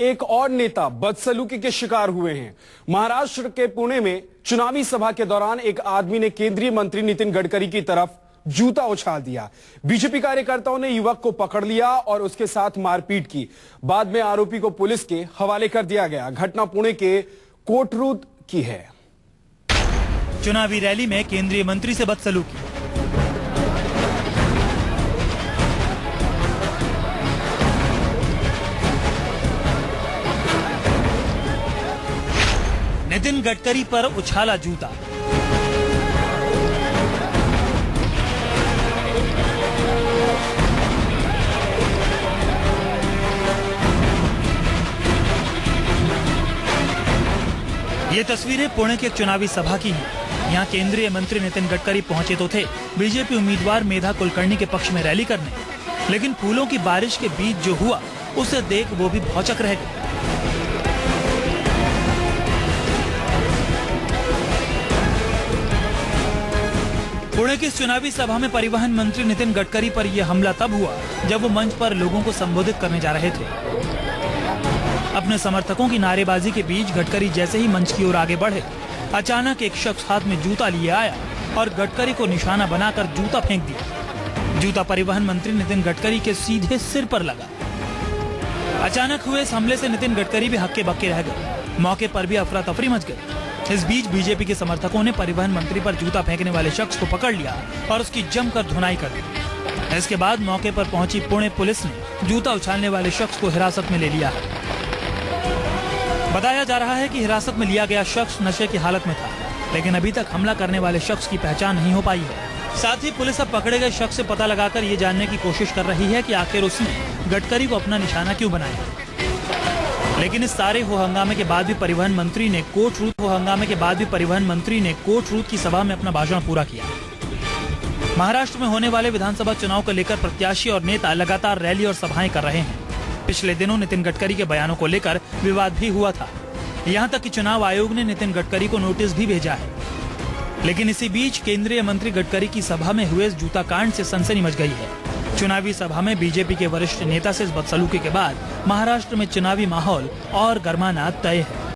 एक और नेता बदसलूकी के शिकार हुए हैं। महाराष्ट्र के पुणे में चुनावी सभा के दौरान एक आदमी ने केंद्रीय मंत्री नितिन गडकरी की तरफ जूता उछाल दिया। बीजेपी कार्यकर्ताओं ने युवक को पकड़ लिया और उसके साथ मारपीट की। बाद में आरोपी को पुलिस के हवाले कर दिया गया। घटना पुणे के कोटरूद की है। चुनावी रैली में केंद्रीय मंत्री से बदसलूकी। नितिन गडकरी पर उछाला जूता। ये तस्वीरें पुणे के एक चुनावी सभा की हैं। यहाँ केंद्रीय मंत्री नितिन गडकरी पहुंचे तो थे बीजेपी उम्मीदवार मेधा कुलकर्णी के पक्ष में रैली करने, लेकिन फूलों की बारिश के बीच जो हुआ उसे देख वो भी भौचक रह गए। पुणे की इस चुनावी सभा में परिवहन मंत्री नितिन गडकरी पर यह हमला तब हुआ जब वो मंच पर लोगों को संबोधित करने जा रहे थे। अपने समर्थकों की नारेबाजी के बीच गडकरी जैसे ही मंच की ओर आगे बढ़े, अचानक एक शख्स हाथ में जूता लिए आया और गडकरी को निशाना बनाकर जूता फेंक दिया। जूता परिवहन मंत्री नितिन गडकरी के सीधे सिर पर लगा। अचानक हुए इस हमले से नितिन गडकरी भी हक्के बक्के रह गए। मौके पर भी अफरा तफरी मच गई। इस बीच बीजेपी के समर्थकों ने परिवहन मंत्री पर जूता फेंकने वाले शख्स को पकड़ लिया और उसकी जमकर धुनाई कर दी। इसके बाद मौके पर पहुंची पुणे पुलिस ने जूता उछालने वाले शख्स को हिरासत में ले लिया है। बताया जा रहा है कि हिरासत में लिया गया शख्स नशे की हालत में था, लेकिन अभी तक हमला करने वाले शख्स की पहचान नहीं हो पाई है। साथ ही पुलिस अब पकड़े गए शख्स से पता लगाकर ये जानने की कोशिश कर रही है कि आखिर उसने गडकरी को अपना निशाना क्यों बनाया। लेकिन इस सारे हो हंगामे के बाद भी परिवहन मंत्री ने कोटरूद की सभा में अपना भाषण पूरा किया। महाराष्ट्र में होने वाले विधानसभा चुनाव को लेकर प्रत्याशी और नेता लगातार रैली और सभाएं कर रहे हैं। पिछले दिनों नितिन गडकरी के बयानों को लेकर विवाद भी हुआ था। यहां तक कि चुनाव आयोग ने नितिन गडकरी को नोटिस भी भेजा है। लेकिन इसी बीच केंद्रीय मंत्री गडकरी की सभा में हुए इस जूता कांड से सनसनी मच गई है। चुनावी सभा में बीजेपी के वरिष्ठ नेता से इस बदसलूकी के बाद महाराष्ट्र में चुनावी माहौल और गर्माना तय है।